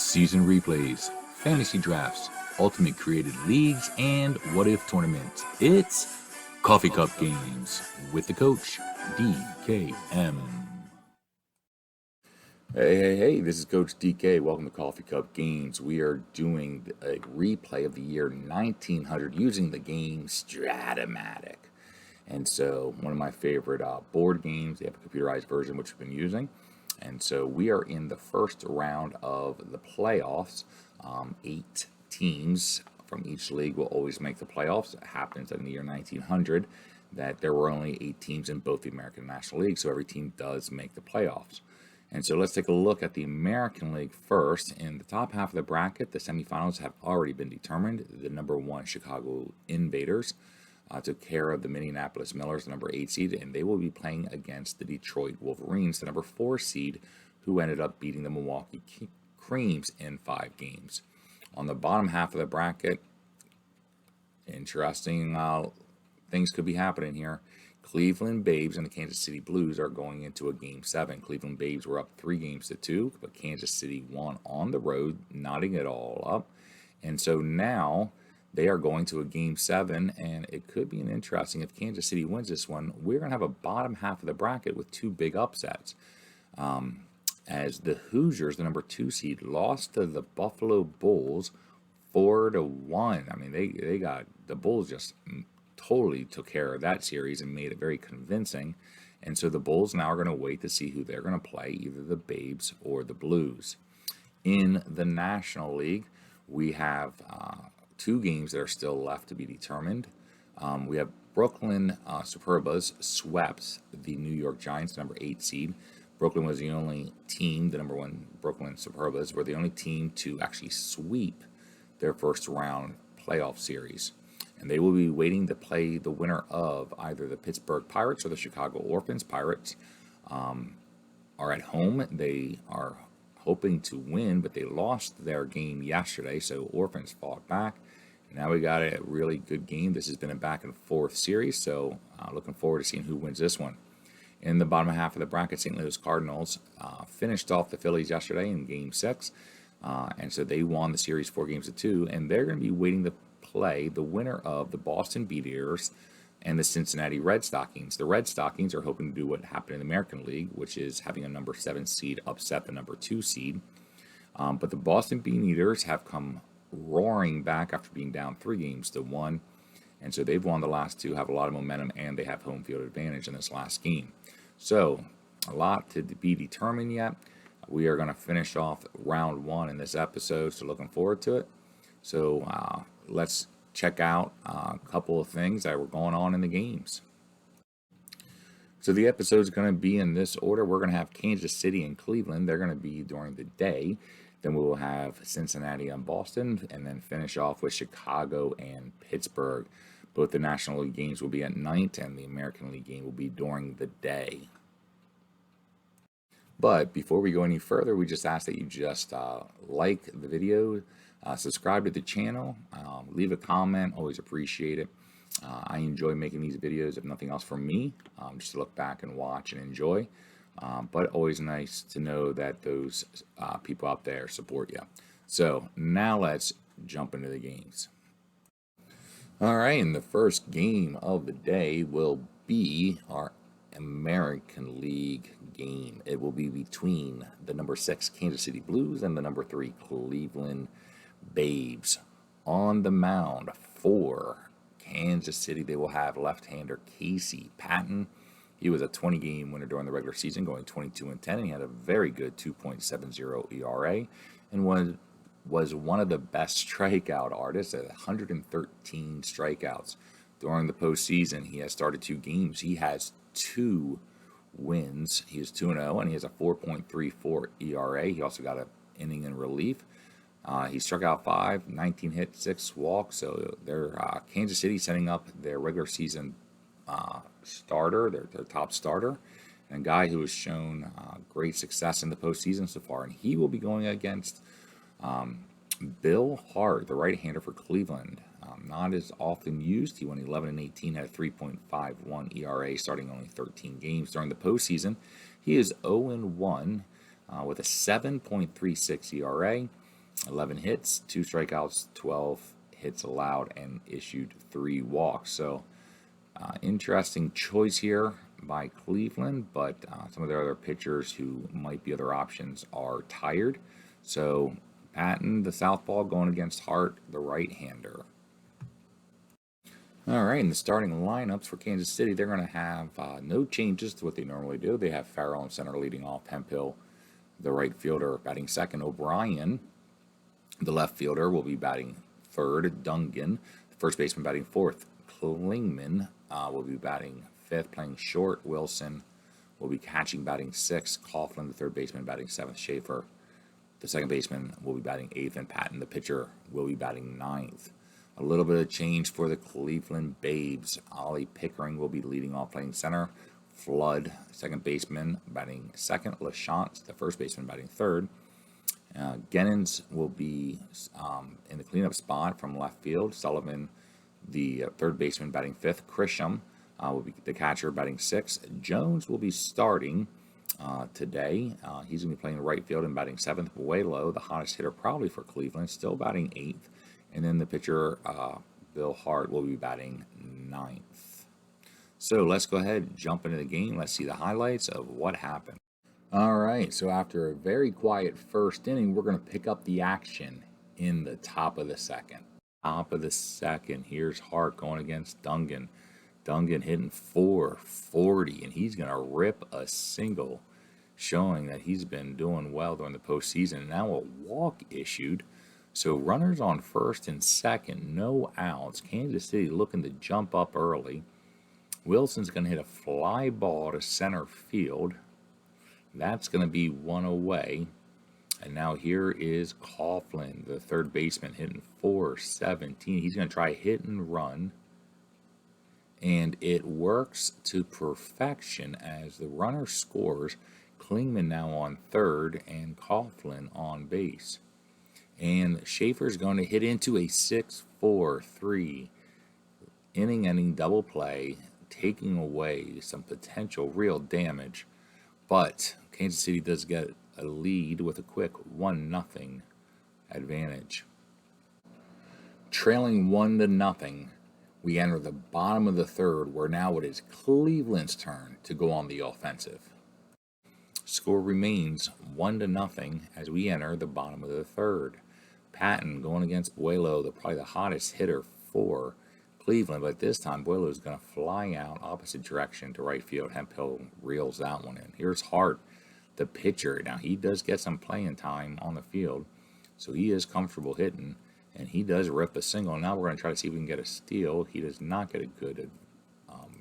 season replays, fantasy drafts, ultimate created leagues, and what if tournaments. It's Coffee Cup Games with the coach, DKM. Hey, this is Coach DK. Welcome to Coffee Cup Games. We are doing a replay of the year 1900 using the game Strat-O-Matic. And so, one of my favorite board games, they have a computerized version which we've been using. And so, we are in the first round of the playoffs. 8 teams from each league will always make the playoffs. It happens in the year 1900 that there were only 8 teams in both the American and National League, so every team does make the playoffs. And so let's take a look at the American League first. In the top half of the bracket, the semifinals have already been determined. The number 1 Chicago Invaders took care of the Minneapolis Millers, the number 8 seed, and they will be playing against the Detroit Wolverines, the number 4 seed, who ended up beating the Milwaukee Creams in 5 games. On the bottom half of the bracket, interesting things could be happening here. Cleveland Babes and the Kansas City Blues are going into a Game 7. Cleveland Babes were up 3-2, but Kansas City won on the road, knotting it all up. And so now they are going to a Game 7, and it could be an interesting, if Kansas City wins this one, we're going to have a bottom half of the bracket with 2 big upsets. As the Hoosiers, the number 2 seed, lost to the Buffalo Bulls 4-1. I mean, they got, the Bulls just totally took care of that series and made it very convincing. And so the Bulls now are going to wait to see who they're going to play, either the Babes or the Blues. In the National League, we have 2 games that are still left to be determined. We have Brooklyn Superbas swept the New York Giants, number 8 seed. Brooklyn was the only team, the number 1 Brooklyn Superbas were the only team to actually sweep their first round playoff series. And they will be waiting to play the winner of either the Pittsburgh Pirates or the Chicago Orphans. Pirates are at home. They are hoping to win, but they lost their game yesterday, so Orphans fought back. And now we got a really good game. This has been a back and forth series, so looking forward to seeing who wins this one. In the bottom half of the bracket, St. Louis Cardinals finished off the Phillies yesterday in Game 6, and so they won the series 4-2, and they're going to be waiting to play the winner of the Boston Beat-Eaters and the Cincinnati Red Stockings. The Red Stockings are hoping to do what happened in the American League, which is having a number 7 seed upset the number 2 seed. But the Boston Beat-Eaters have come roaring back after being down 3-1, and so they've won the last 2, have a lot of momentum, and they have home field advantage in this last game. So a lot to be determined yet. We are going to finish off round 1 in this episode, so looking forward to it. So let's check out a couple of things that were going on in the games. So the episode is going to be in this order. We're going to have Kansas City and Cleveland. They're going to be during the day. Then we will have Cincinnati and Boston, and then finish off with Chicago and Pittsburgh. Both the National League games will be at night, and the American League game will be during the day. But before we go any further, we just ask that you just like the video, subscribe to the channel, leave a comment, always appreciate it. I enjoy making these videos, if nothing else, for me, just to look back and watch and enjoy. But always nice to know that those people out there support you. So now let's jump into the games. All right, and the first game of the day will be our American League game. It will be between the number 6 Kansas City Blues and the number 3 Cleveland Babes. On the mound for Kansas City, they will have left-hander Casey Patton. He was a 20-game winner during the regular season, going 22-10, and he had a very good 2.70 ERA, and was one of the best strikeout artists at 113 strikeouts. During the postseason, he has started 2 games. He has 2 wins. He is 2-0, and he has a 4.34 ERA. He also got an inning in relief. He struck out 5, 19 hits, 6 walks. So they're Kansas City setting up their regular season starter, their top starter, and a guy who has shown great success in the postseason so far. And he will be going against Bill Hart, the right-hander for Cleveland. Not as often used. He went 11-18, had a 3.51 ERA, starting only 13 games during the postseason. He is 0-1 with a 7.36 ERA. 11 hits, 2 strikeouts, 12 hits allowed, and issued 3 walks. So, interesting choice here by Cleveland, but some of their other pitchers who might be other options are tired. So, Patton, the southpaw, going against Hart, the right-hander. All right, in the starting lineups for Kansas City, they're going to have no changes to what they normally do. They have Farrell in center leading off, Hemphill, the right fielder, batting second. O'Brien, the left fielder, will be batting third. Dungan, the first baseman, batting fourth. Klingman will be batting fifth, playing short. Wilson will be catching, batting sixth. Coughlin, the third baseman, batting seventh. Schaefer, the second baseman, will be batting eighth. And Patton, the pitcher, will be batting ninth. A little bit of change for the Cleveland Babes. Ollie Pickering will be leading off, playing center. Flood, second baseman, batting second. LaChance, the first baseman, batting third. Gennins will be in the cleanup spot from left field. Sullivan, the third baseman, batting fifth. Chrisham will be the catcher, batting sixth. Jones will be starting today. He's going to be playing right field and batting seventh. Buelo, the hottest hitter probably for Cleveland, still batting eighth. And then the pitcher, Bill Hart, will be batting ninth. So let's go ahead and jump into the game. Let's see the highlights of what happened. All right, so after a very quiet first inning, we're going to pick up the action in the top of the second. Top of the second, here's Hart going against Dungan. Dungan hitting .440, and he's going to rip a single, showing that he's been doing well during the postseason. Now a walk issued. So runners on first and second, no outs. Kansas City looking to jump up early. Wilson's going to hit a fly ball to center field. That's going to be one away. And now here is Coughlin, the third baseman, hitting .417. He's going to try hit and run. And it works to perfection as the runner scores. Klingman now on third and Coughlin on base. And Schaefer's going to hit into a 6-4-3 inning-ending double play, taking away some potential real damage. But Kansas City does get a lead with a quick 1-0 advantage. Trailing 1-0, we enter the bottom of the third, where now it is Cleveland's turn to go on the offensive. Score remains 1-0 as we enter the bottom of the third. Patton going against Buelo, probably the hottest hitter for Cleveland, but this time Buelo is going to fly out opposite direction to right field. Hemphill reels that one in. Here's Hart, the pitcher. Now he does get some playing time on the field, so he is comfortable hitting, and he does rip a single. Now we're going to try to see if we can get a steal. He does not get a good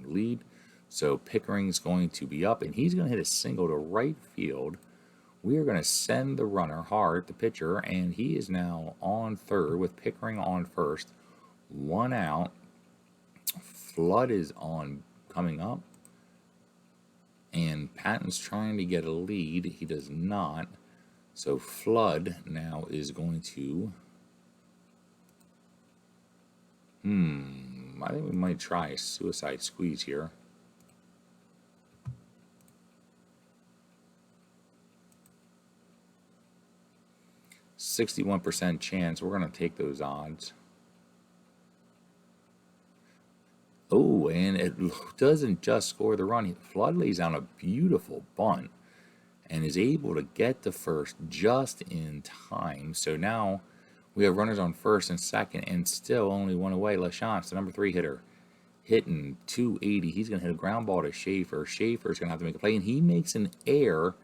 lead, so Pickering's going to be up, and he's going to hit a single to right field. We are going to send the runner, Hart, the pitcher, and he is now on third with Pickering on first. One out. Flood is on coming up. And Patton's trying to get a lead. He does not. So Flood now is going to... I think we might try a suicide squeeze here. 61% chance. We're going to take those odds. Oh, and it doesn't just score the run. Flood lays down a beautiful bunt and is able to get to first just in time. So now we have runners on first and second and still only one away. LaChance, the number 3 hitter, hitting .280. He's going to hit a ground ball to Schaefer. Schaefer's going to have to make a play, and he makes an error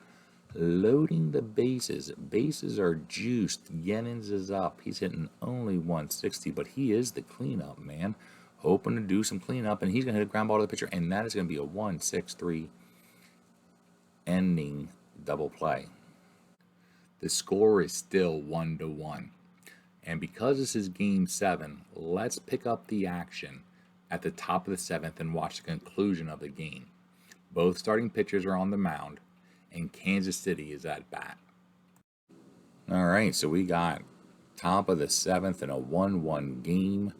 loading the bases. Bases are juiced. Jennings is up. He's hitting only 160, but he is the cleanup man, hoping to do some cleanup, and he's going to hit a ground ball to the pitcher, and that is going to be a 1-6-3 ending double play. The score is still 1-1, and because this is Game 7, let's pick up the action at the top of the 7th and watch the conclusion of the game. Both starting pitchers are on the mound, and Kansas City is at bat. All right, so we got top of the 7th in a 1-1 game.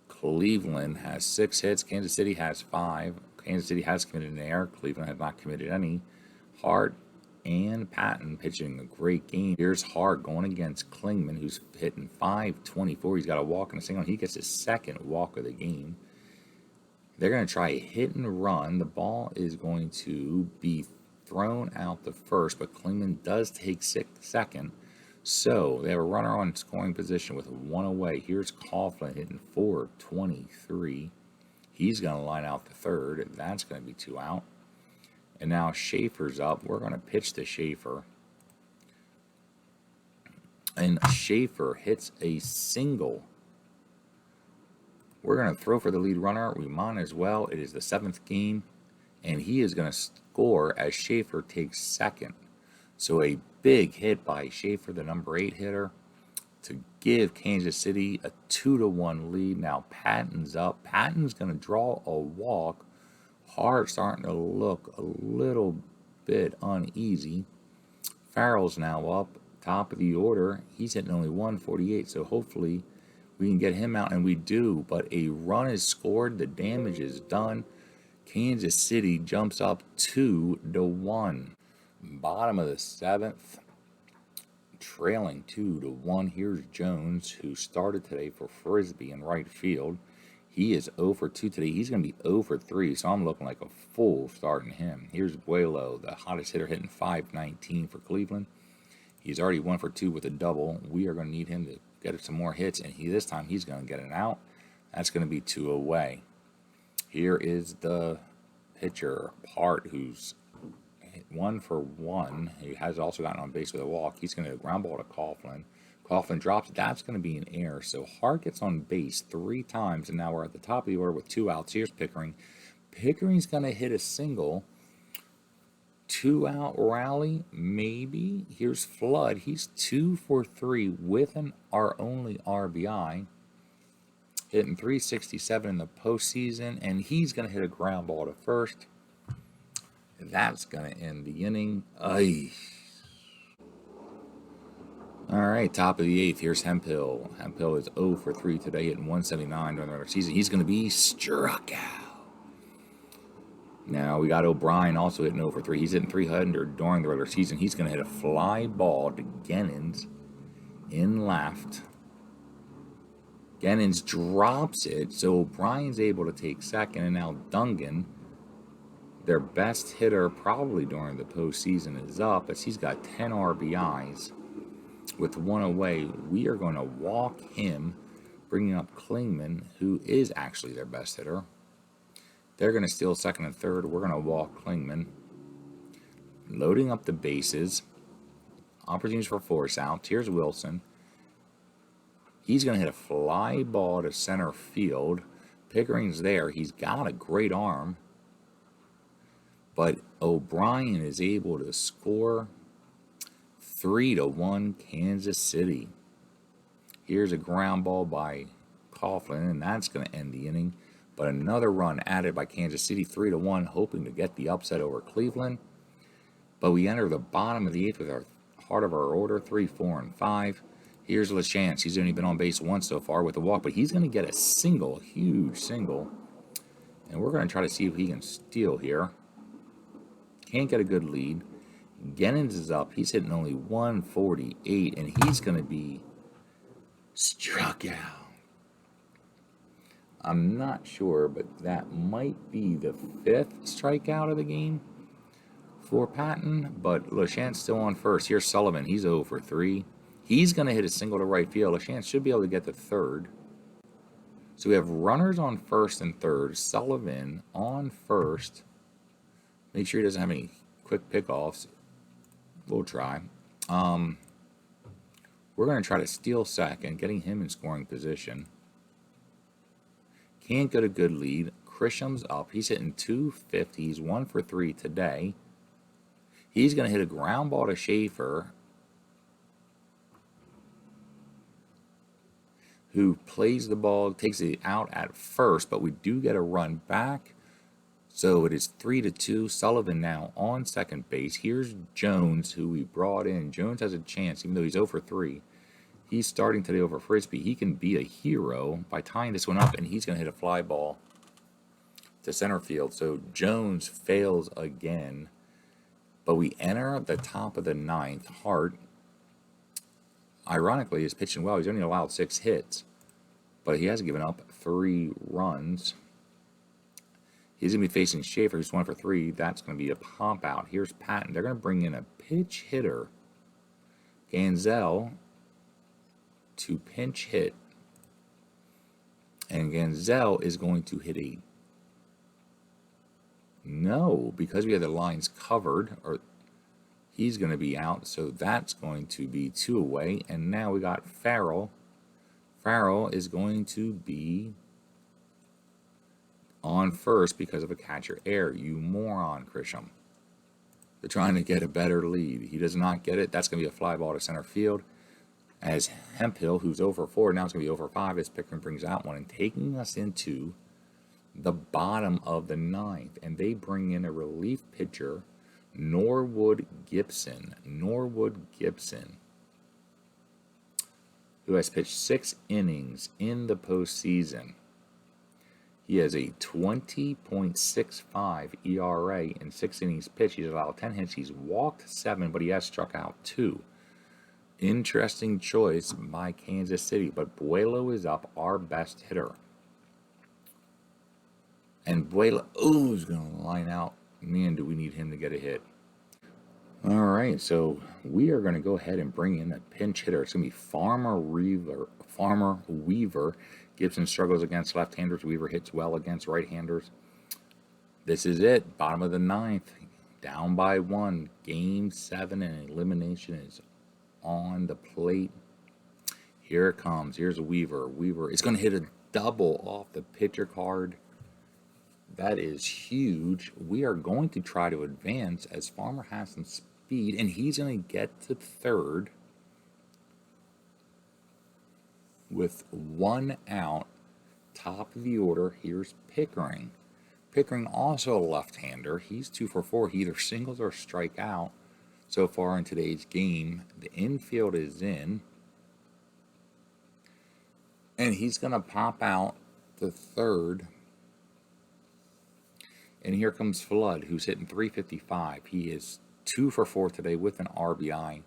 Cleveland has 6 hits. Kansas City has 5. Kansas City has committed an error. Cleveland has not committed any. Hart and Patton pitching a great game. Here's Hart going against Klingman, who's hitting .524. He's got a walk and a single. He gets his second walk of the game. They're going to try a hit and run. The ball is going to be thrown out the first, but Klingman does take second. So they have a runner on scoring position with one away. Here's Coughlin hitting .423. He's going to line out the third. That's going to be 2 out. And now Schaefer's up. We're going to pitch to Schaefer. And Schaefer hits a single. We're going to throw for the lead runner. We might as well. It is the 7th game. And he is going to score as Schaefer takes second. So a big hit by Schaefer, the number 8 hitter, to give Kansas City a 2-1 lead. Now Patton's up. Patton's going to draw a walk. Hart starting to look a little bit uneasy. Farrell's now up, top of the order. He's hitting only .148, so hopefully we can get him out, and we do. But a run is scored. The damage is done. Kansas City jumps up 2-1. Bottom of the 7th, trailing 2-1. Here's Jones, who started today for Frisbee in right field. He is 0 for 2 today. He's going to be 0 for 3, so I'm looking like a fool starting him. Here's Buelo, the hottest hitter, hitting .519 for Cleveland. He's already 1 for 2 with a double. We are going to need him to get some more hits, and this time he's going to get an out. That's going to be 2 away. Here is the pitcher, Hart, who's 1 for 1. He has also gotten on base with a walk. He's going to ground ball to Coughlin. Coughlin drops. That's going to be an error. So Hart gets on base 3 times, and now we're at the top of the order with 2 outs. Here's Pickering. Pickering's going to hit a single. 2-out rally, maybe. Here's Flood. He's 2 for 3 with our only RBI. Hitting .367 in the postseason, and he's going to hit a ground ball to first. That's going to end the inning. Ay. All right, top of the 8th. Here's Hemphill. Hemphill is 0 for 3 today, hitting .179 during the regular season. He's going to be struck out. Now we got O'Brien also hitting 0 for 3. He's hitting .300 during the regular season. He's going to hit a fly ball to Gennins in left. Gennins drops it, so O'Brien's able to take second, and now Dungan, their best hitter probably during the postseason, is up as he's got 10 RBIs. With 1 away, we are going to walk him, bringing up Klingman, who is actually their best hitter. They're going to steal second and third. We're going to walk Klingman. Loading up the bases. Opportunities for force outs. Here's Wilson. He's going to hit a fly ball to center field. Pickering's there. He's got a great arm. But O'Brien is able to score. 3-1 Kansas City. Here's a ground ball by Coughlin, and that's going to end the inning. But another run added by Kansas City, 3-1, hoping to get the upset over Cleveland. But we enter the bottom of the 8th with our heart of our order, 3, 4, and 5. Here's LaChance. He's only been on base once so far with a walk, but he's going to get a single, huge single. And we're going to try to see if he can steal here. Can't get a good lead. Gennins is up. He's hitting only .148, and he's going to be struck out. I'm not sure, but that might be the 5th strikeout of the game for Patton, but LaChance still on first. Here's Sullivan. He's 0 for 3. He's going to hit a single to right field. LaChance should be able to get the third. So we have runners on first and third. Sullivan on first. Make sure he doesn't have any quick pickoffs. We'll try. We're going to try to steal second, getting him in scoring position. Can't get a good lead. Krisham's up. He's hitting .250. He's 1 for 3 today. He's going to hit a ground ball to Schaefer, who plays the ball, takes it out at first, but we do get a run back. So it is 3-2. Sullivan now on second base. Here's Jones, who we brought in. Jones has a chance, even though he's 0 for 3. He's starting today over Frisbee. He can be a hero by tying this one up, and he's going to hit a fly ball to center field. So Jones fails again. But we enter the top of the ninth. Hart, ironically, is pitching well. He's only allowed 6 hits, but he has given up 3 runs. He's going to be facing Schaefer, who's 1 for 3. That's going to be a pop out. Here's Patton. They're going to bring in a pinch hitter, Ganzel, to pinch hit. And Ganzel is going to hit a no, because we have the lines covered, or he's going to be out, so that's going to be 2 away. And now we got Farrell. Farrell is going to be on first because of a catcher error. You moron, Chrisham. They're trying to get a better lead. He does not get it. That's going to be a fly ball to center field. As Hemphill, who's over 4, now it's going to be over 5 as Pickering brings out one and taking us into the bottom of the ninth. And they bring in a relief pitcher, Norwood Gibson. Norwood Gibson, who has pitched 6 innings in the postseason. He has a 20.65 ERA in 6 innings pitched. He's allowed 10 hits. He's walked 7, but he has struck out 2. Interesting choice by Kansas City, but Buelo is up, our best hitter. And Buelo, is going to line out. Man, do we need him to get a hit. All right, so we are going to go ahead and bring in a pinch hitter. It's going to be Farmer Weaver. Gibson struggles against left-handers. Weaver hits well against right-handers. This is it. Bottom of the ninth. Down by 1. Game 7 and elimination is on the plate. Here it comes. Here's Weaver. Weaver is going to hit a double off the pitcher card. That is huge. We are going to try to advance as Farmer has some speed, and he's going to get to third with 1 out. Top of the order, here's Pickering. Pickering also a left-hander. He's 2 for 4. He either singles or strike out so far in today's game. The infield is in, and he's going to pop out the third. And here comes Flood, who's hitting 355. He is 2 for 4 today with an RBI.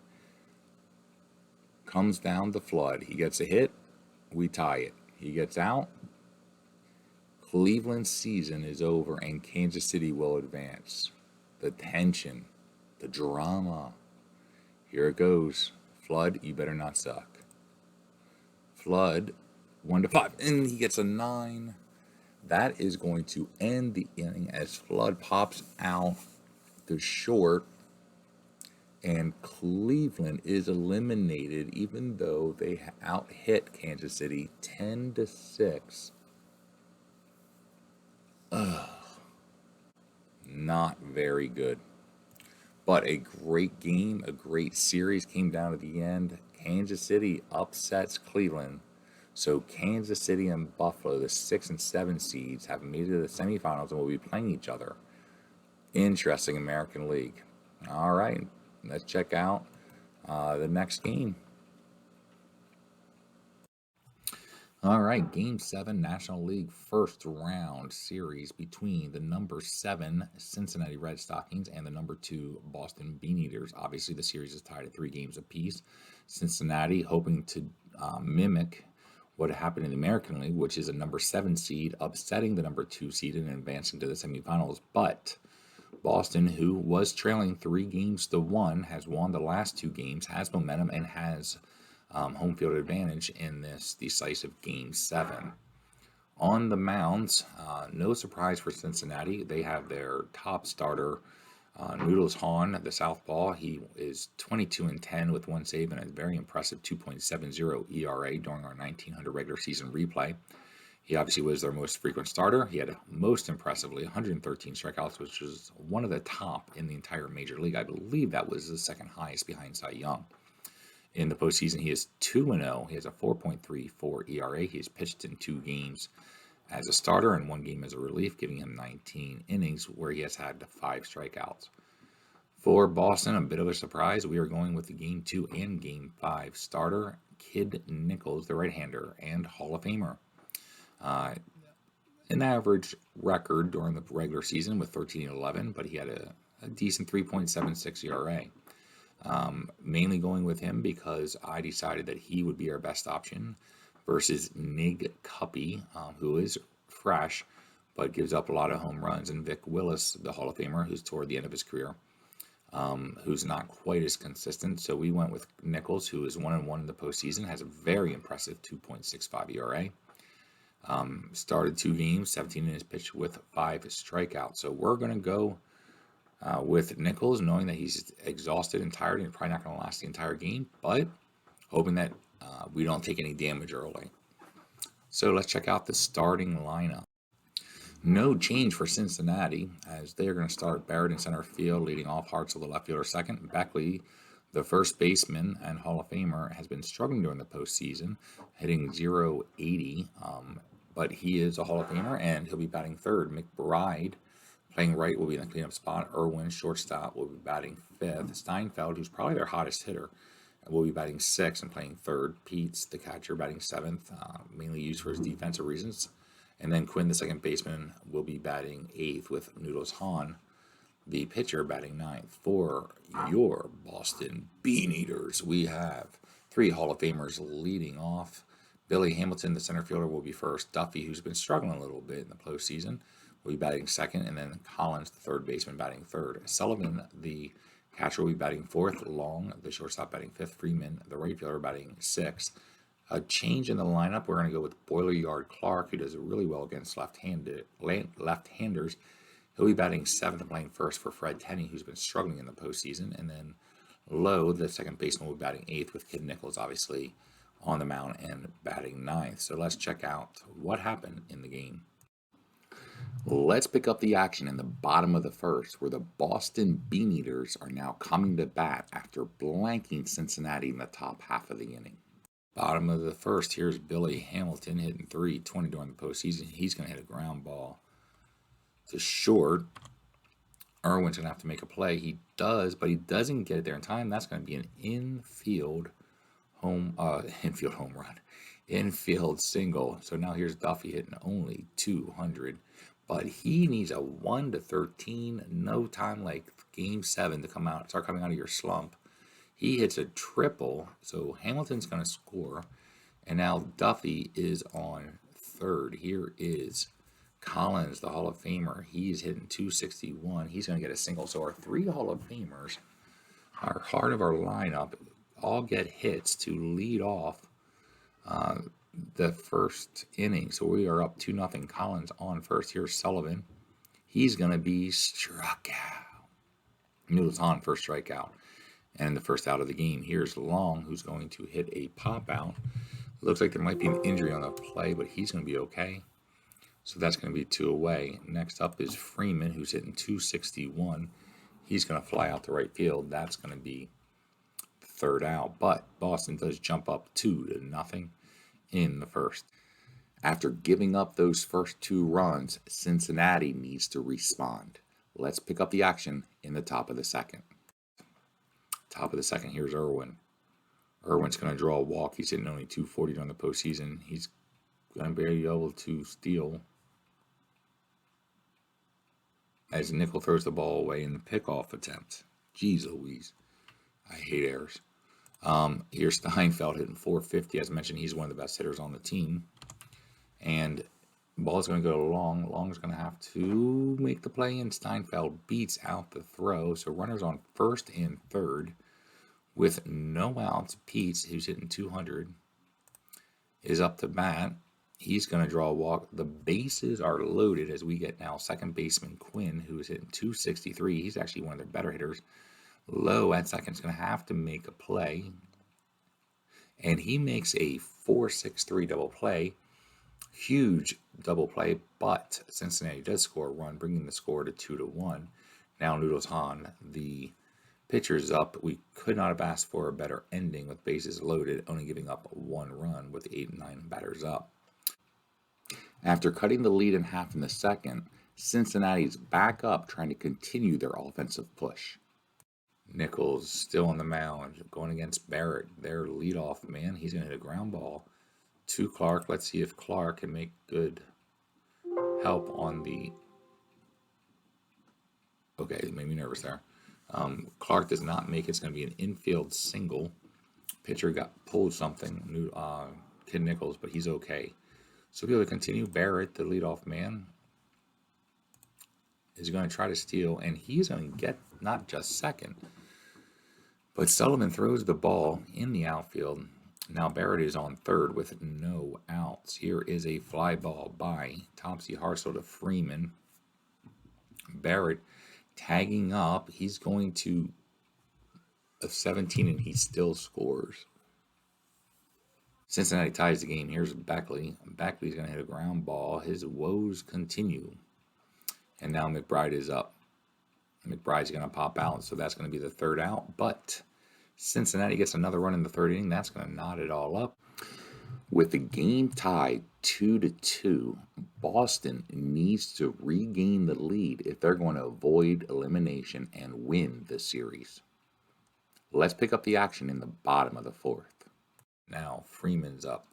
Comes down to Flood. He gets a hit. We tie it. He gets out. Cleveland's season is over, and Kansas City will advance. The tension, the drama. Here it goes. Flood, you better not suck. Flood, 1 to 5, and he gets a 9. That is going to end the inning as Flood pops out to short, and Cleveland is eliminated, even though they out-hit Kansas City 10-6. Not very good. But a great game, a great series came down to the end. Kansas City upsets Cleveland. So Kansas City and Buffalo, the 6 and 7 seeds, have made it to the semifinals and will be playing each other. Interesting American League. All right, let's check out the next game. All right, Game 7 National League first round series between the number 7 Cincinnati Red Stockings and the number 2 Boston Bean Eaters. Obviously, the series is tied at 3 games apiece. Cincinnati hoping to mimic what happened in the American League, which is a number 7 seed upsetting the number 2 seed and advancing to the semifinals. But Boston, who was trailing 3-1, has won the last 2 games, has momentum, and has home field advantage in this decisive Game 7. On the mounds, no surprise for Cincinnati. They have their top starter, Noodles Hahn, the southpaw. He is 22-10 with 1 save and a very impressive 2.70 ERA during our 1900 regular season replay. He obviously was their most frequent starter. He had most impressively 113 strikeouts, which was one of the top in the entire major league. I believe that was the second highest behind Cy Young. In the postseason, he is 2-0. He has a 4.34 ERA. He has pitched in 2 games as a starter and 1 game as a relief, giving him 19 innings where he has had 5 strikeouts. For Boston, a bit of a surprise. We are going with the Game 2 and Game 5 starter, Kid Nichols, the right-hander and Hall of Famer. An average record during the regular season with 13-11, but he had a a decent 3.76 ERA. Mainly going with him because I decided that he would be our best option versus Nig Cuppy, who is fresh but gives up a lot of home runs, and Vic Willis, the Hall of Famer, who's toward the end of his career, who's not quite as consistent. So we went with Nichols, who is 1-1 in the postseason, has a very impressive 2.65 ERA. Started 2 games, 17 innings pitched with 5 strikeouts. So we're going to go with Nichols, knowing that he's exhausted and tired and probably not going to last the entire game, but hoping that we don't take any damage early. So let's check out the starting lineup. No change for Cincinnati, as they are going to start Barrett in center field, leading off. Hartzell, the left fielder, second. Beckley, the first baseman and Hall of Famer, has been struggling during the postseason, hitting .080, but he is a Hall of Famer, and he'll be batting third. McBride, playing right, will be in the cleanup spot. Irwin, shortstop, will be batting fifth. Steinfeld, who's probably their hottest hitter, will be batting sixth and playing third. Peets, the catcher, batting seventh, mainly used for his defensive reasons. And then Quinn, the second baseman, will be batting eighth, with Noodles Hahn, the pitcher, batting ninth. For your Boston Bean Eaters, we have 3 Hall of Famers leading off. Billy Hamilton, the center fielder, will be first. Duffy, who's been struggling a little bit in the postseason, will be batting second. And then Collins, the third baseman, batting third. Sullivan, the catcher, will be batting fourth. Long, the shortstop, batting fifth. Freeman, the right fielder, batting sixth. A change in the lineup, we're going to go with Boiler Yard Clark, who does really well against left-handers. He'll be batting seventh and playing first for Fred Tenney, who's been struggling in the postseason. And then Lowe, the second baseman, will be batting eighth, with Kid Nichols obviously on the mound and batting ninth. So let's check out what happened in the game. Let's pick up the action in the bottom of the first, where the Boston Bean Eaters are now coming to bat after blanking Cincinnati in the top half of the inning. Bottom of the first, here's Billy Hamilton hitting .320 during the postseason. He's going to hit a ground ball to short. Irwin's going to have to make a play. He does, but he doesn't get it there in time. That's going to be an infield home run. Infield single. So now here's Duffy hitting only 200. But he needs a 1-13, no time like Game 7 to start coming out of your slump. He hits a triple, so Hamilton's going to score. And now Duffy is on third. Here is Collins, the Hall of Famer. He's hitting .261. He's going to get a single. So our 3 Hall of Famers, our heart of our lineup, all get hits to lead off the first inning. So we are up 2-0. Collins on first. Here's Sullivan. He's going to be struck out. Noodles on first strikeout. And the first out of the game, here's Long, who's going to hit a pop out. Looks like there might be an injury on the play, but he's going to be okay. So that's going to be 2 away. Next up is Freeman, who's hitting .261. He's going to fly out to right field. That's going to be third out. But Boston does jump up 2-0 in the first. After giving up those first 2 runs, Cincinnati needs to respond. Let's pick up the action in the top of the second. Top of the second, here's Irwin. Irwin's going to draw a walk. He's hitting only .240 during the postseason. He's going to be able to steal as Nickel throws the ball away in the pickoff attempt. Jeez Louise. I hate errors. Here's Steinfeld hitting .450. As mentioned, he's one of the best hitters on the team. And the ball is going to go to Long. Long is going to have to make the play, and Steinfeld beats out the throw. So runners on first and third with no outs. Peets, who's hitting 200, is up to bat. He's going to draw a walk. The bases are loaded as we get now second baseman Quinn, who is hitting .263. He's actually one of their better hitters. Lowe at second is going to have to make a play. And he makes a .463 double play. Huge double play, but Cincinnati does score a run, bringing the score to 2-1. Now Noodles Hahn, the pitcher's up. We could not have asked for a better ending with bases loaded, only giving up 1 run with 8 and 9 batters up. After cutting the lead in half in the second, Cincinnati's back up trying to continue their offensive push. Nichols still on the mound, going against Barrett, their leadoff man. He's going to hit a ground ball to Clark. Let's see if Clark can make good help on the... Okay, it made me nervous there. Clark does not make it. It's going to be an infield single. Pitcher got pulled something, Kid Nichols, but he's okay. So we'll be able to continue. Barrett, the leadoff man, is going to try to steal, and he's going to get not just second, but Sullivan throws the ball in the outfield. Now Barrett is on third with no outs. Here is a fly ball by Topsy Hartzell to Freeman. Barrett tagging up. He's going to a 17, and he still scores. Cincinnati ties the game. Here's Beckley. Beckley's going to hit a ground ball. His woes continue. And now McBride is up. McBride's going to pop out, so that's going to be the third out. But Cincinnati gets another run in the third inning. That's going to knot it all up. With the game tied 2-2, Boston needs to regain the lead if they're going to avoid elimination and win the series. Let's pick up the action in the bottom of the fourth. Now Freeman's up.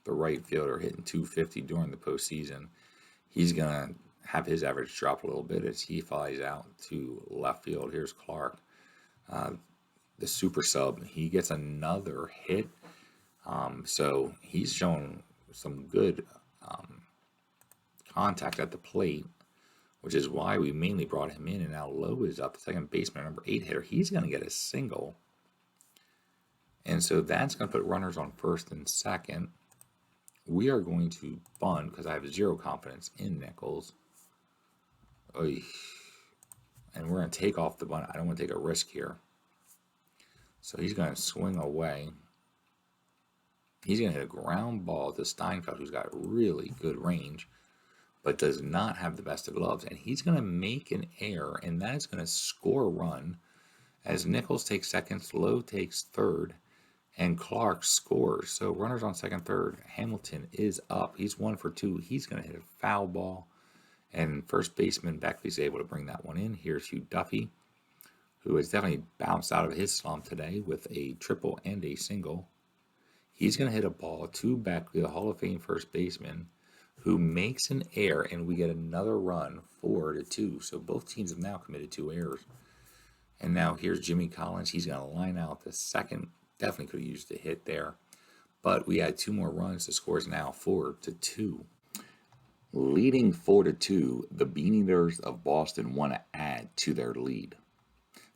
The right fielder hitting 250 during the postseason. He's going to have his average drop a little bit as he flies out to left field. Here's Clark, the super sub. He gets another hit. So he's shown some good contact at the plate, which is why we mainly brought him in. And now Lowe is up, the second baseman, number 8 hitter. He's going to get a single. And so that's going to put runners on first and second. We are going to bunt because I have zero confidence in Nichols. Oy. And we're going to take off the bunt. I don't want to take a risk here. So he's going to swing away. He's going to hit a ground ball to Steinfeld, who's got really good range, but does not have the best of gloves. And he's going to make an error, and that is going to score a run as Nichols takes second, Lowe takes third, and Clark scores. So runners on second, third. Hamilton is up. He's 1 for 2. He's going to hit a foul ball. And first baseman Beckley's able to bring that one in. Here's Hugh Duffy, who has definitely bounced out of his slump today with a triple and a single. He's going to hit a ball to Beckley, the Hall of Fame first baseman, who makes an error, and we get another run, 4-2. So both teams have now committed 2 errors. And now here's Jimmy Collins. He's going to line out the second. Definitely could have used a hit there. But we had 2 more runs. The score is now 4-2. Leading 4-2, the Bean Eaters of Boston want to add to their lead.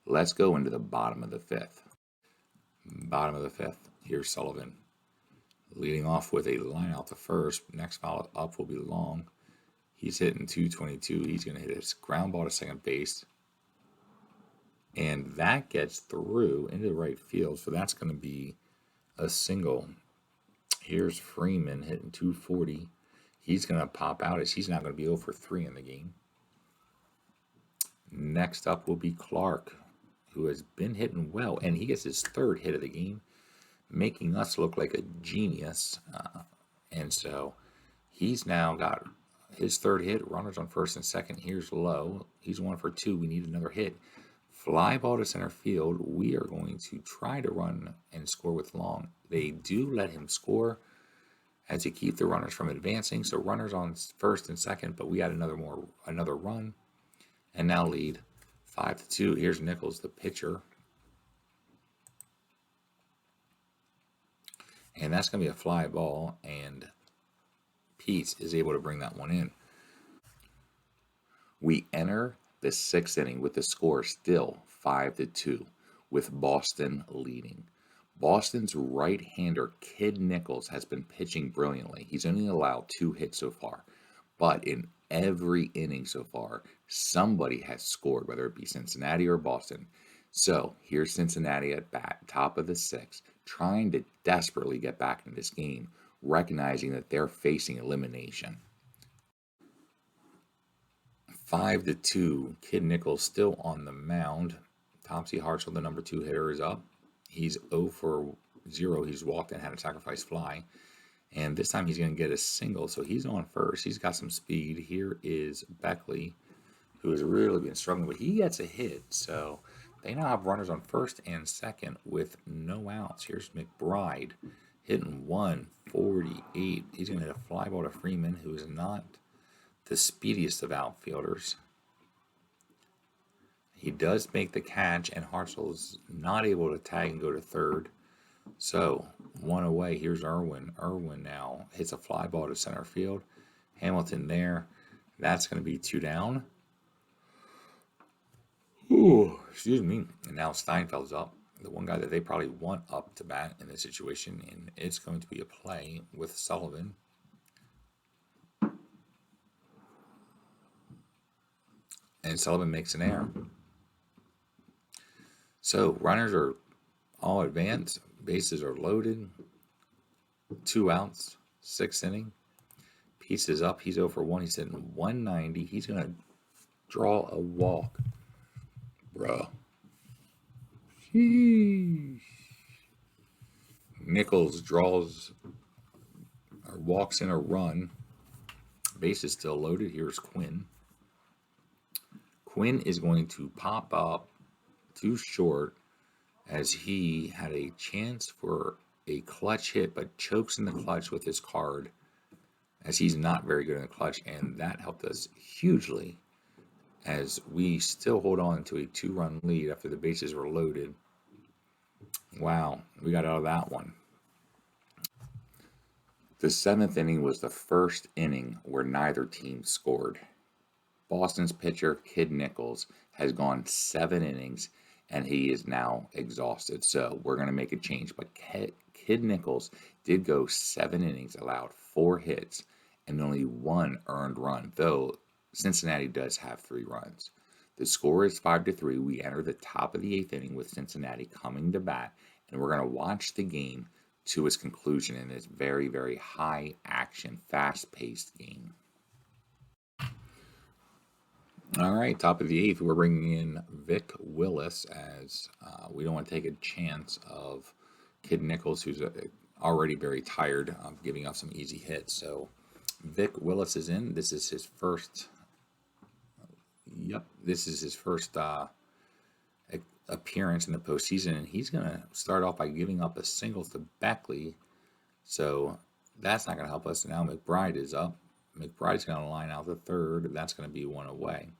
Let's go into the bottom of the 5th. Bottom of the 5th. Here's Sullivan. Leading off with a line out to first. Next foul up will be Long. He's hitting 222. He's going to hit his ground ball to second base. And that gets through into the right field. So that's going to be a single. Here's Freeman hitting 240. He's going to pop out as he's not going to be 0 for 3 in the game. Next up will be Clark, who has been hitting well. And he gets his 3rd hit of the game, making us look like a genius. And so he's now got his 3rd hit, runners on first and second. Here's Lowe. He's 1 for 2. We need another hit. Fly ball to center field. We are going to try to run and score with Long. They do let him score as to keep the runners from advancing. So runners on first and second, but we had another run. And now lead 5-2. Here's Nichols, the pitcher. And that's going to be a fly ball, and Peets is able to bring that one in. We enter the 6th inning with the score still 5-2, with Boston leading. Boston's right-hander, Kid Nichols, has been pitching brilliantly. He's only allowed 2 hits so far, but in every inning so far, somebody has scored, whether it be Cincinnati or Boston. So here's Cincinnati at bat, top of the 6th, trying to desperately get back in this game, recognizing that they're facing elimination. 5-2, Kid Nichols still on the mound. Topsy Hartzell, the number 2 hitter, is up. He's 0 for 0. He's walked and had a sacrifice fly. And this time he's going to get a single, so he's on first. He's got some speed. Here is Beckley, who has really been struggling, but he gets a hit. So they now have runners on first and second with no outs. Here's McBride hitting 148. He's going to hit a fly ball to Freeman, who is not the speediest of outfielders. He does make the catch, and Hartzell's not able to tag and go to third. So, one away. Here's Irwin. Irwin now hits a fly ball to center field. Hamilton there. That's going to be 2 down. Ooh, excuse me. And now Steinfeld's up. The one guy that they probably want up to bat in this situation. And it's going to be a play with Sullivan. And Sullivan makes an error. So, runners are all advanced. Bases are loaded. 2 outs. 6th inning. Peace is up. He's 0 for 1. He's hitting 190. He's going to draw a walk. Bruh. Sheesh. Nichols draws or walks in a run. Base is still loaded. Here's Quinn. Quinn is going to pop up too short as he had a chance for a clutch hit, but chokes in the clutch with his card as he's not very good in the clutch, and that helped us hugely as we still hold on to a 2-run lead after the bases were loaded. Wow, we got out of that one. The 7th inning was the first inning where neither team scored. Boston's pitcher, Kid Nichols, has gone 7 innings, and he is now exhausted. So we're going to make a change. But Kid Nichols did go 7 innings, allowed 4 hits, and only 1 earned run, though Cincinnati does have 3 runs. The score is 5-3. We enter the top of the 8th inning with Cincinnati coming to bat, and we're going to watch the game to its conclusion in this very, very high action, fast-paced game. All right, top of the 8th, we're bringing in Vic Willis as we don't want to take a chance of Kid Nichols, who's already very tired of giving up some easy hits. So Vic Willis is in. This is his first. This is his first appearance in the postseason, and he's going to start off by giving up a single to Beckley. So that's not going to help us. Now McBride is up. McBride's going to line out the third. That's going to be 1 away.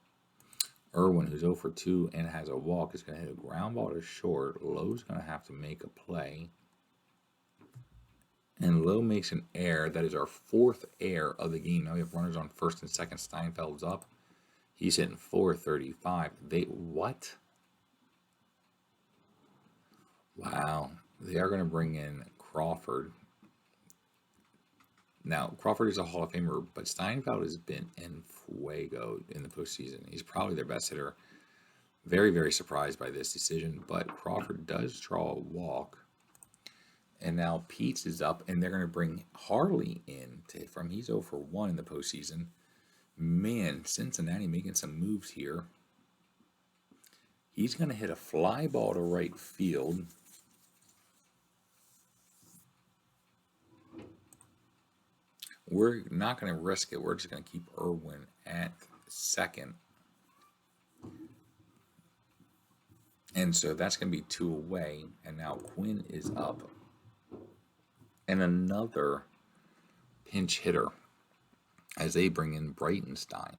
Irwin, who's 0 for 2 and has a walk, is going to hit a ground ball to short. Lowe's going to have to make a play. And Lowe makes an error. That is our 4th error of the game. Now we have runners on first and second. Steinfeld's up. He's hitting 435. What? Wow. They are going to bring in Crawford. Now, Crawford is a Hall of Famer, but Steinfeld has been in fuego in the postseason. He's probably their best hitter. Very, very surprised by this decision, but Crawford does draw a walk. And now Peets is up, and they're going to bring Harley in from he's 0 for 1 in the postseason. Man, Cincinnati making some moves here. He's going to hit a fly ball to right field. We're not going to risk it. We're just going to keep Irwin at second. And so that's going to be 2 away. And now Quinn is up. And another pinch hitter as they bring in Breitenstein.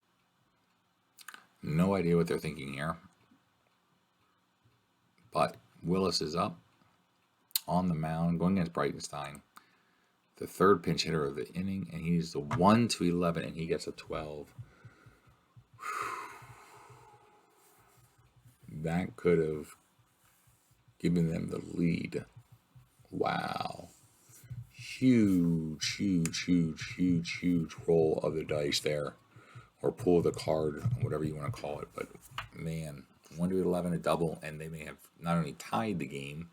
No idea what they're thinking here. But Willis is up on the mound going against Breitenstein. The 3rd pinch hitter of the inning, and he's the 1-11, and he gets a 12. That could have given them the lead. Wow. Huge roll of the dice there. Or pull of the card, whatever you want to call it. But, man, 1-11, a double, and they may have not only tied the game,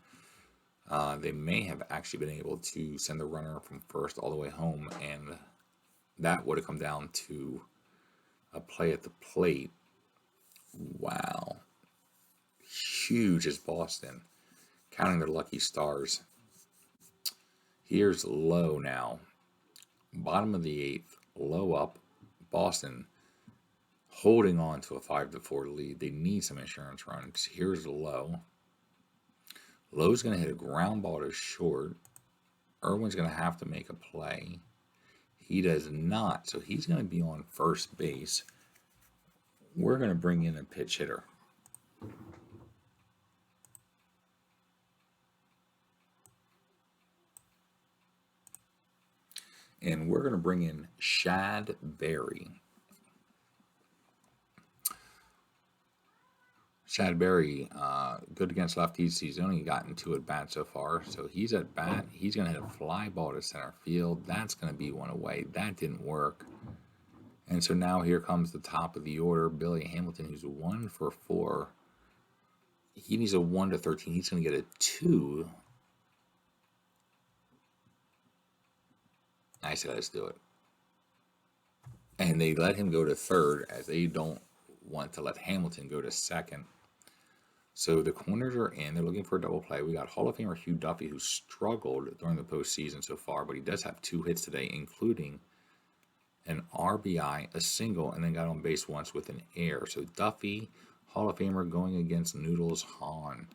they may have actually been able to send the runner from first all the way home, and that would have come down to a play at the plate. Wow. Huge is Boston, counting their lucky stars. Here's Lowe now. Bottom of the 8th, Lowe up. Boston holding on to a 5-4 lead. They need some insurance runs. Here's Lowe. Lowe's going to hit a ground ball to short. Irwin's going to have to make a play. He does not, so he's going to be on first base. We're going to bring in a pitch hitter. And we're going to bring in Shad Berry. Shad Berry, good against lefties. He's only gotten 2 at bat so far. So he's at bat. He's going to hit a fly ball to center field. That's going to be one away. That didn't work. And so now here comes the top of the order, Billy Hamilton, who's 1 for 4. He needs a 1 to 13. He's going to get a 2. I said, let's do it. And they let him go to third, as they don't want to let Hamilton go to second. So the corners are in. They're looking for a double play. We got Hall of Famer Hugh Duffy, who struggled during the postseason so far, but he does have 2 hits today, including an RBI, a single, and then got on base once with an error. So Duffy, Hall of Famer, going against Noodles Hahn.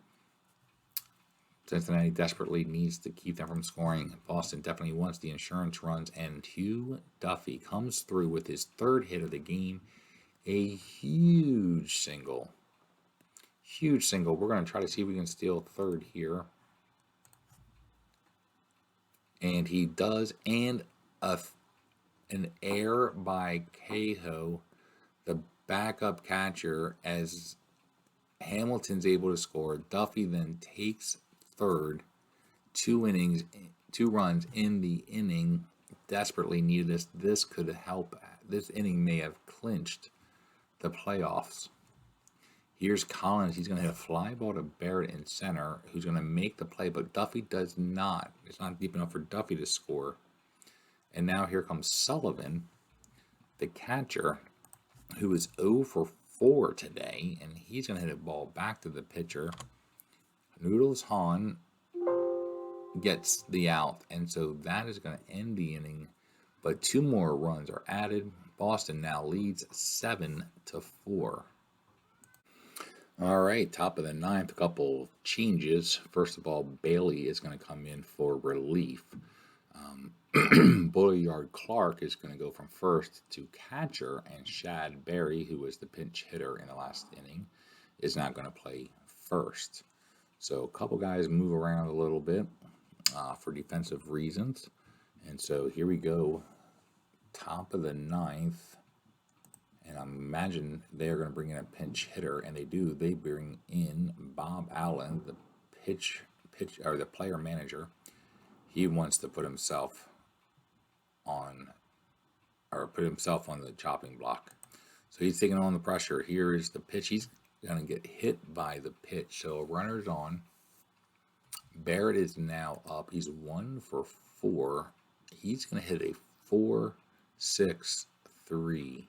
Cincinnati desperately needs to keep them from scoring. Boston definitely wants the insurance runs, and Hugh Duffy comes through with his 3rd hit of the game. A huge single. Huge single. We're going to try to see if we can steal 3rd here. And he does, and an error by Cahill, the backup catcher, as Hamilton's able to score. Duffy then takes 3rd. 2 runs in the inning. Desperately needed this. This could help. This inning may have clinched the playoffs. Here's Collins. He's going to hit a fly ball to Barrett in center, who's going to make the play, but Duffy does not. It's not deep enough for Duffy to score. And now here comes Sullivan, the catcher, who is 0 for 4 today, and he's going to hit a ball back to the pitcher. Noodles Hahn gets the out, and so that is going to end the inning. But 2 more runs are added. Boston now leads 7 to 4. All right, top of the 9th, a couple changes. First of all, Bailey is going to come in for relief. Bullyard Clark is going to go from first to catcher, and Shad Berry, who was the pinch hitter in the last inning, is not going to play first. So a couple guys move around a little bit for defensive reasons. And so here we go, top of the 9th. And I imagine they're going to bring in a pinch hitter, and they do. They bring in Bob Allen, the the player manager. He wants to put himself on the chopping block. So he's taking on the pressure. Here is the pitch. He's going to get hit by the pitch. So runner's on. Barrett is now up. He's 1 for 4. He's going to hit a 4-6-3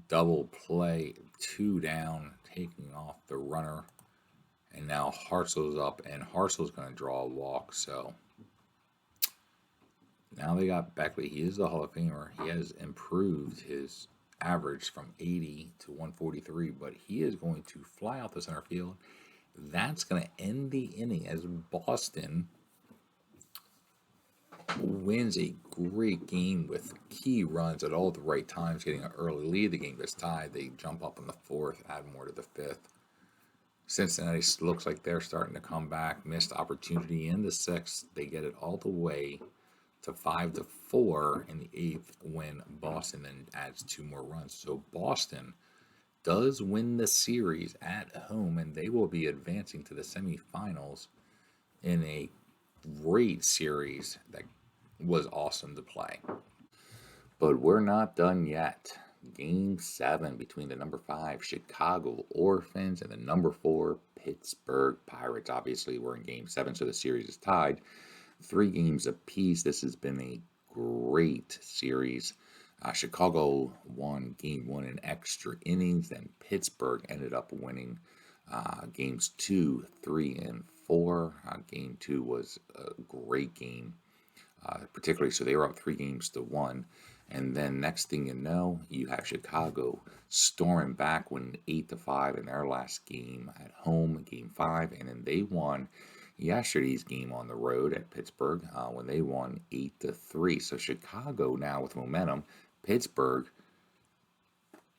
double play, 2 down, taking off the runner. And now Hartzell's up, and Hartzell's going to draw a walk. So now they got Beckley. He is the Hall of Famer. He has improved his average from 80 to 143, but he is going to fly out the center field. That's going to end the inning as Boston wins a great game with key runs at all the right times, getting an early lead. The game gets tied. They jump up in the 4th, add more to the 5th. Cincinnati looks like they're starting to come back. Missed opportunity in the 6th. They get it all the way to 5-4 in the 8th when Boston then adds 2 more runs. So Boston does win the series at home, and they will be advancing to the semifinals in a great series that was awesome to play. But we're not done yet. Game 7 between the number 5 Chicago Orphans and the number 4 Pittsburgh Pirates. Obviously, we're in Game 7, so the series is tied 3 games apiece. This has been a great series. Chicago won Game 1 in extra innings. Then Pittsburgh ended up winning Games 2, 3, and 4. Game 2 was a great game, particularly so they were up 3-1. And then next thing you know, you have Chicago storming back, winning 8-5 in their last game at home, Game 5, and then they won yesterday's game on the road at Pittsburgh when they won 8-3. So Chicago now with momentum. Pittsburgh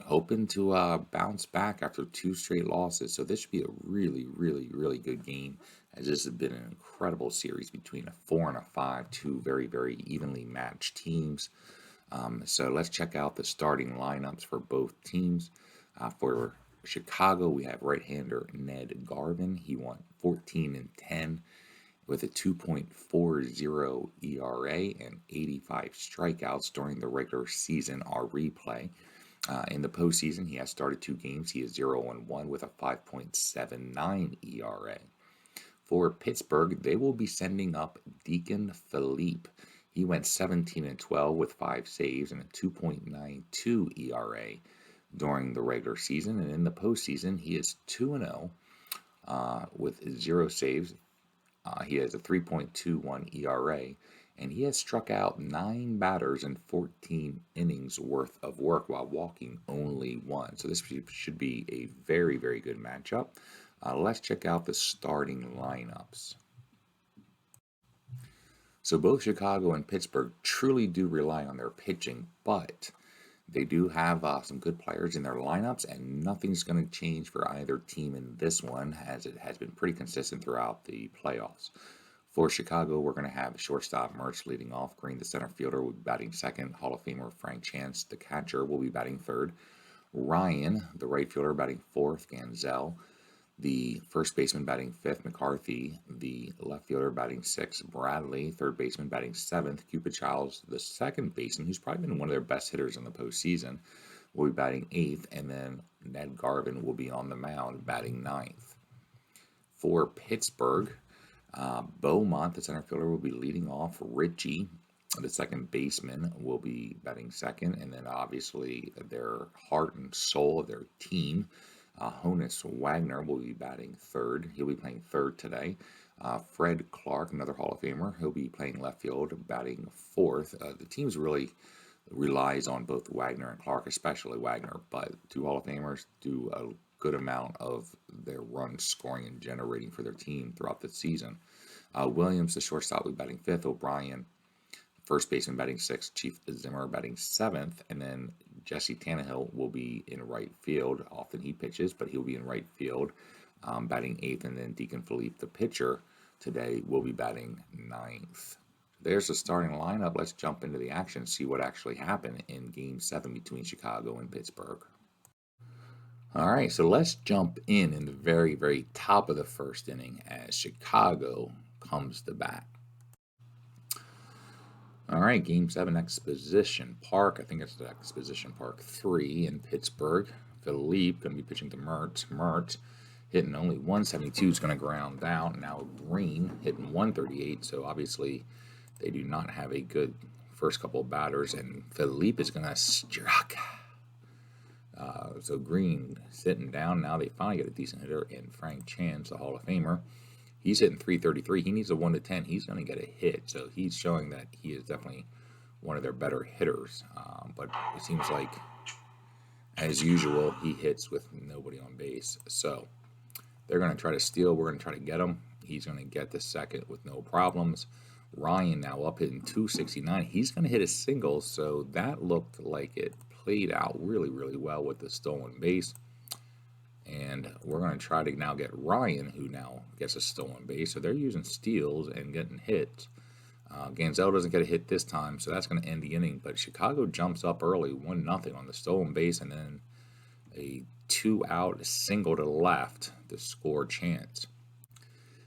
hoping to bounce back after 2 straight losses. So this should be a really, really, really good game. as this has been an incredible series between a 4 and a 5, two very, very evenly matched teams. So let's check out the starting lineups for both teams. For Chicago, we have right-hander Ned Garvin. He went 14-10 with a 2.40 ERA and 85 strikeouts during the regular season, our replay. In the postseason, he has started 2 games. He is 0-1 with a 5.79 ERA. For Pittsburgh, they will be sending up Deacon Philippe. He went 17-12 with 5 saves and a 2.92 ERA during the regular season. And in the postseason, he is 2-0 with 0 saves. He has a 3.21 ERA, and he has struck out 9 batters in 14 innings worth of work while walking only 1. So this should be a very, very good matchup. Let's check out the starting lineups. So both Chicago and Pittsburgh truly do rely on their pitching, but they do have some good players in their lineups, and nothing's going to change for either team in this one, as it has been pretty consistent throughout the playoffs. For Chicago, we're going to have shortstop Mertz leading off. Green, the center fielder, will be batting second. Hall of Famer Frank Chance, the catcher, will be batting third. Ryan, the right fielder, batting fourth. Ganzel, the first baseman, batting fifth. McCarthy, the left fielder, batting sixth. Bradley, third baseman, batting seventh. Cupid Childs, the second baseman, who's probably been one of their best hitters in the postseason, will be batting eighth. And then Ned Garvin will be on the mound, batting ninth. For Pittsburgh, Beaumont, the center fielder, will be leading off. Richie, the second baseman, will be batting second. And then obviously their heart and soul of their team, Honus Wagner, will be batting third. He'll be playing third today. Fred Clark, another Hall of Famer, he'll be playing left field, batting fourth. The team's really relies on both Wagner and Clark, especially Wagner, but 2 Hall of Famers do a good amount of their run scoring and generating for their team throughout the season. Williams, the shortstop, will be batting fifth. O'Brien, first baseman, batting sixth. Chief Zimmer batting seventh. And then Jesse Tannehill will be in right field. Often he pitches, but he'll be in right field, batting eighth. And then Deacon Philippe, the pitcher, today will be batting ninth. There's the starting lineup. Let's jump into the action and see what actually happened in Game 7 between Chicago and Pittsburgh. All right, so let's jump in the very, very top of the first inning as Chicago comes to bat. All right, Game 7, Exposition Park. I think it's the Exposition Park 3 in Pittsburgh. Philippe going to be pitching to Mertz. Mertz hitting only 172 is going to ground out. Now Green hitting 138, so obviously they do not have a good first couple of batters, and Philippe is going to strike. So Green sitting down. Now they finally get a decent hitter in Frank Chance, the Hall of Famer. He's hitting 333. He needs a 1-10. He's going to get a hit. So he's showing that he is definitely one of their better hitters. But it seems like, as usual, he hits with nobody on base. So they're going to try to steal. We're going to try to get him. He's going to get the second with no problems. Ryan now up hitting 269. He's going to hit a single. So that looked like it played out really, really well with the stolen base. And we're going to try to now get Ryan, who now gets a stolen base. So they're using steals and getting hits. Ganzel doesn't get a hit this time, so that's going to end the inning. But Chicago jumps up early, 1-0 on the stolen base, and then a 2-out single to left to score Chance.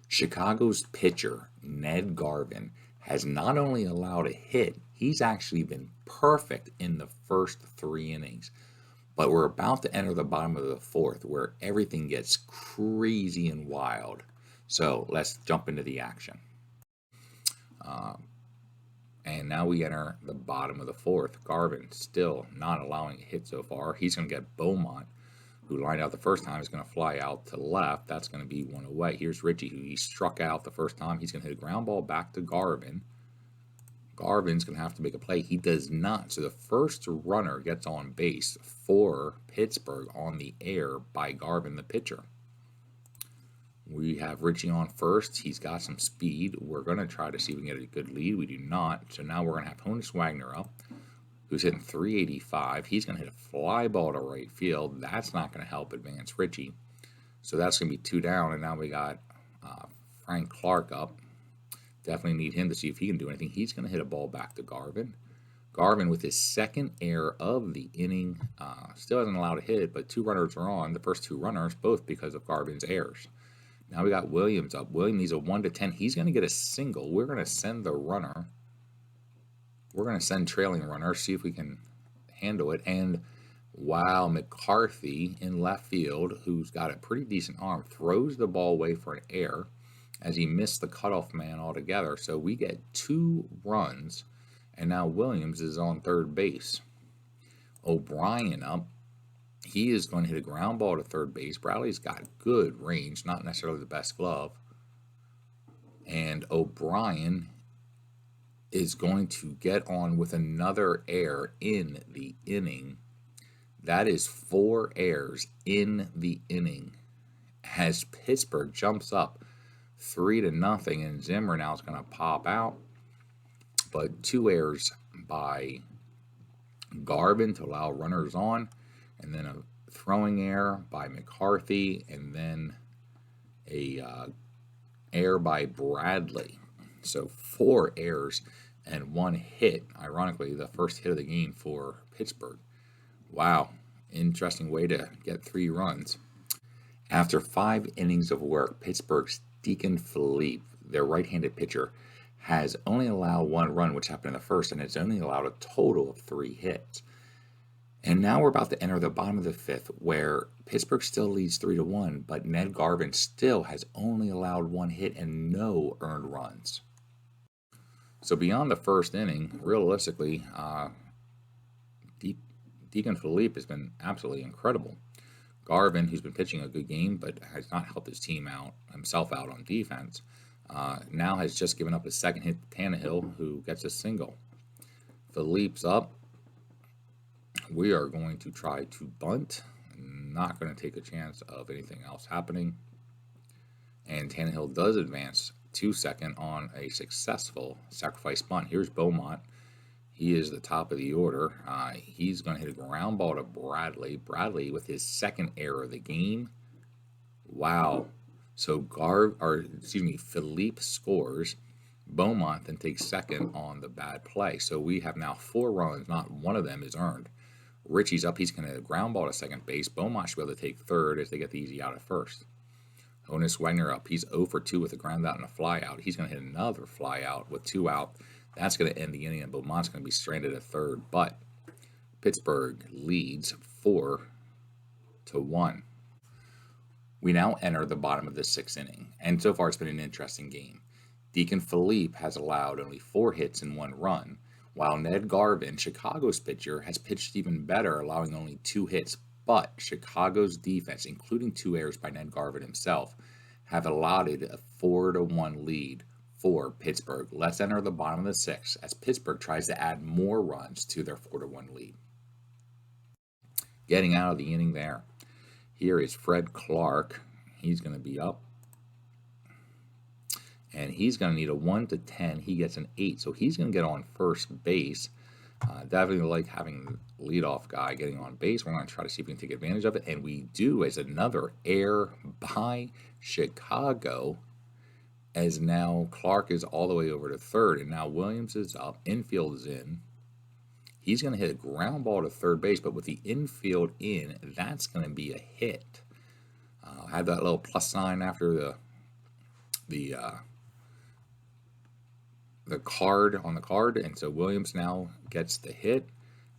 Chicago's pitcher, Ned Garvin, has not only allowed a hit, he's actually been perfect in the first 3 innings. But we're about to enter the bottom of the 4th, where everything gets crazy and wild. So let's jump into the action. And now we enter the bottom of the 4th. Garvin still not allowing a hit so far. He's going to get Beaumont, who lined out the first time, is going to fly out to left. That's going to be 1 away. Here's Richie, who he struck out the first time. He's going to hit a ground ball back to Garvin. Garvin's going to have to make a play. He does not. So the first runner gets on base for Pittsburgh on the air by Garvin, the pitcher. We have Richie on first. He's got some speed. We're going to try to see if we can get a good lead. We do not. So now we're going to have Honus Wagner up, who's hitting 385. He's going to hit a fly ball to right field. That's not going to help advance Richie. So that's going to be 2 down. And now we got Frank Clark up. Definitely need him to see if he can do anything. He's going to hit a ball back to Garvin. Garvin with his second error of the inning. Still hasn't allowed a hit, but 2 runners are on. The first 2 runners, both because of Garvin's errors. Now we got Williams up. Williams needs a 1 to 10. He's going to get a single. We're going to send the runner. We're going to send trailing runner, see if we can handle it. And wow, McCarthy in left field, who's got a pretty decent arm, throws the ball away for an error as he missed the cutoff man altogether. So we get 2 runs, and now Williams is on third base. O'Brien up. He is going to hit a ground ball to third base. Bradley's got good range, not necessarily the best glove. And O'Brien is going to get on with another error in the inning. That is 4 errors in the inning as Pittsburgh jumps up 3-0, and Zimmer now is going to pop out. But 2 errors by Garvin to allow runners on, and then a throwing error by McCarthy, and then a error by Bradley. So 4 errors and 1 hit. Ironically, the first hit of the game for Pittsburgh. Wow, interesting way to get 3 runs. After 5 innings of work, Pittsburgh's Deacon Philippe, their right-handed pitcher, has only allowed 1 run, which happened in the first, and it's only allowed a total of 3 hits. And now we're about to enter the bottom of the 5th, where Pittsburgh still leads 3-1, but Ned Garvin still has only allowed 1 hit and no earned runs. So beyond the first inning, realistically, Deacon Philippe has been absolutely incredible. Garvin, who's been pitching a good game, but has not helped his team out, himself out on defense, now has just given up his second hit to Tannehill, who gets a single. Philippe's up. We are going to try to bunt. Not going to take a chance of anything else happening. And Tannehill does advance to second on a successful sacrifice bunt. Here's Beaumont. He is the top of the order. He's going to hit a ground ball to Bradley. Bradley with his second error of the game. Wow. So Philippe scores. Beaumont then takes second on the bad play. So we have now 4 runs. Not one of them is earned. Richie's up. He's going to ground ball to second base. Beaumont should be able to take third as they get the easy out at first. Honus Wagner up. He's 0 for 2 with a ground out and a fly out. He's going to hit another fly out with 2 out. That's going to end the inning, and Beaumont's going to be stranded at third. But Pittsburgh leads 4-1. We now enter the bottom of the 6th inning, and so far it's been an interesting game. Deacon Philippe has allowed only 4 hits and 1 run, while Ned Garvin, Chicago's pitcher, has pitched even better, allowing only 2 hits. But Chicago's defense, including 2 errors by Ned Garvin himself, have allotted a 4-1 lead for Pittsburgh. Let's enter the bottom of the 6th as Pittsburgh tries to add more runs to their 4-1 lead. Getting out of the inning there. Here is Fred Clark. He's going to be up. And he's going to need a 1 to 10. He gets an 8, so he's going to get on first base. Definitely like having the leadoff guy getting on base. We're going to try to see if we can take advantage of it. And we do, as another error by Chicago, as now Clark is all the way over to third. And now Williams is up. Infield is in. He's going to hit a ground ball to third base, but with the infield in, that's going to be a hit. I had that little plus sign after the card on the card, and so Williams now gets the hit,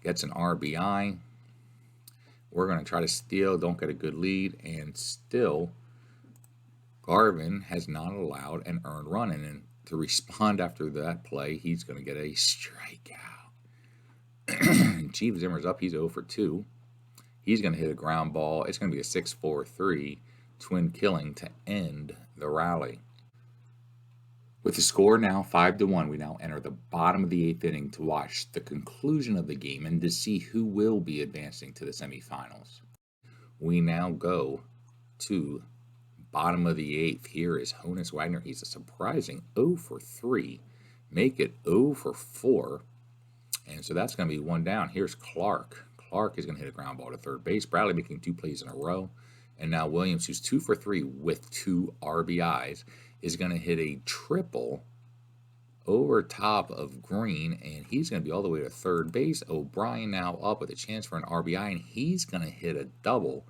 gets an RBI. We're going to try to steal, don't get a good lead, and still Garvin has not allowed an earned run, and then to respond after that play, he's going to get a strikeout. Chief Zimmer's up. He's 0 for 2. He's going to hit a ground ball. It's going to be a 6-4-3 twin killing to end the rally. With the score now 5-1, we now enter the bottom of the 8th inning to watch the conclusion of the game and to see who will be advancing to the semifinals. We now go to bottom of the 8th. Here is Honus Wagner. He's a surprising 0 for 3. Make it 0 for 4. And so that's going to be 1 down. Here's Clark. Clark is going to hit a ground ball to third base. Bradley making 2 plays in a row. And now Williams, who's 2 for 3 with 2 RBIs, is going to hit a triple over top of Green, and he's going to be all the way to third base. O'Brien now up with a chance for an RBI, and he's going to hit a double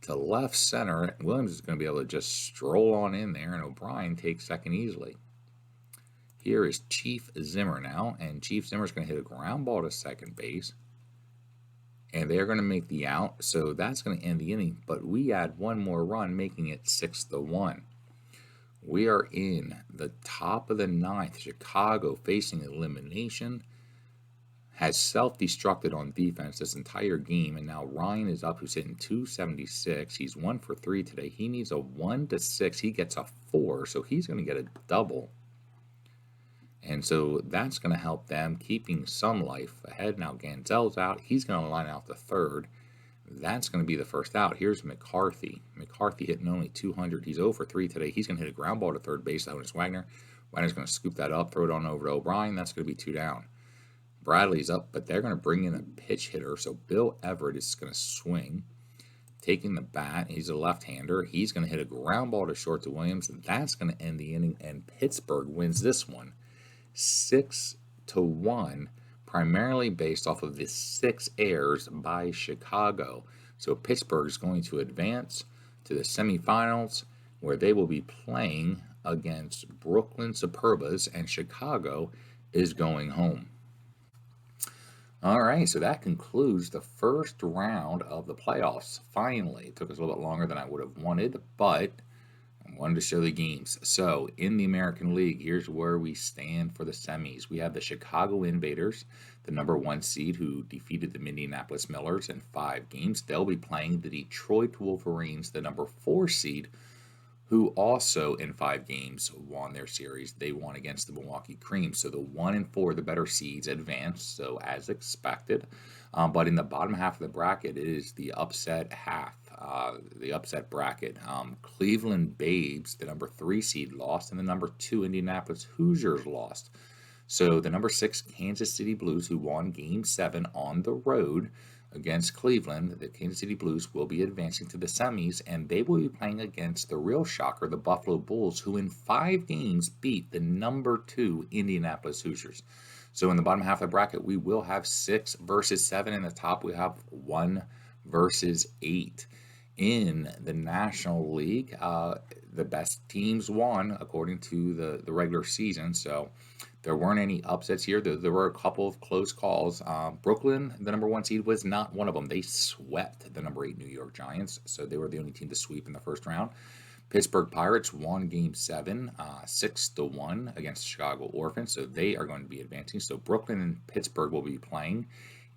to left center. Williams is going to be able to just stroll on in there, and O'Brien takes second easily. Here is Chief Zimmer now, and Chief Zimmer's going to hit a ground ball to second base, and they're going to make the out, so that's going to end the inning, but we add one more run, making it 6-1. We are in the top of the ninth. Chicago, facing elimination, has self-destructed on defense this entire game, and now Ryan is up, who's hitting 276. He's 1 for 3 today. He needs a 1-6. He gets a 4, so he's going to get a double. And so that's going to help them, keeping some life ahead. Now Ganzel's out. He's going to line out the third. That's going to be the first out. Here's McCarthy. McCarthy hitting only 200. He's 0 for 3 today. He's going to hit a ground ball to third base. That one is Wagner. Wagner's going to scoop that up, throw it on over to O'Brien. That's going to be 2 down. Bradley's up, but they're going to bring in a pitch hitter. So Bill Everett is going to swing, taking the bat. He's a left-hander. He's going to hit a ground ball to short to Williams. That's going to end the inning, and Pittsburgh wins this one 6-1. Primarily based off of the 6 errors by Chicago. So Pittsburgh is going to advance to the semifinals, where they will be playing against Brooklyn Superbas, and Chicago is going home. All right, so that concludes the first round of the playoffs. Finally, it took us a little bit longer than I would have wanted, but I wanted to show the games. So in the American League, here's where we stand for the semis. We have the Chicago Invaders, the number 1 seed, who defeated the Minneapolis Millers in 5 games. They'll be playing the Detroit Wolverines, the number 4 seed, who also in 5 games won their series. They won against the Milwaukee Cream. So the 1 and 4, the better seeds, advance, so as expected. But in the bottom half of the bracket, it is the upset half. The upset bracket. Cleveland Babes, the number 3 seed, lost, and the number 2 Indianapolis Hoosiers lost. So the number 6 Kansas City Blues, who won Game 7 on the road against Cleveland, the Kansas City Blues will be advancing to the semis, and they will be playing against the real shocker, the Buffalo Bulls, who in 5 games beat the number 2 Indianapolis Hoosiers. So in the bottom half of the bracket, we will have 6 versus 7. In the top, we have 1 versus 8. In the National League, the best teams won according to the regular season. So there weren't any upsets here. There were a couple of close calls. Brooklyn, the number 1 seed, was not one of them. They swept the number 8 New York Giants. So they were the only team to sweep in the first round. Pittsburgh Pirates won Game 7, 6-1 against the Chicago Orphans. So they are going to be advancing. So Brooklyn and Pittsburgh will be playing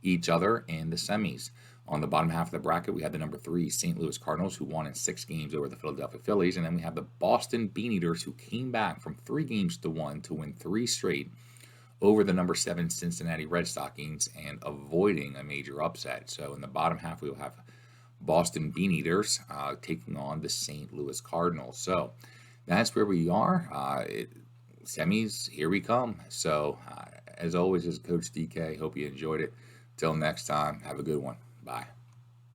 each other in the semis. On the bottom half of the bracket, we have the number 3 St. Louis Cardinals, who won in 6 games over the Philadelphia Phillies. And then we have the Boston Beaneaters, who came back from 3 games to 1 to win 3 straight over the number 7 Cincinnati Red Stockings and avoiding a major upset. So in the bottom half, we will have Boston Beaneaters taking on the St. Louis Cardinals. So that's where we are. Semis, here we come. So as always, as Coach DK, hope you enjoyed it. Till next time, have a good one. Bye.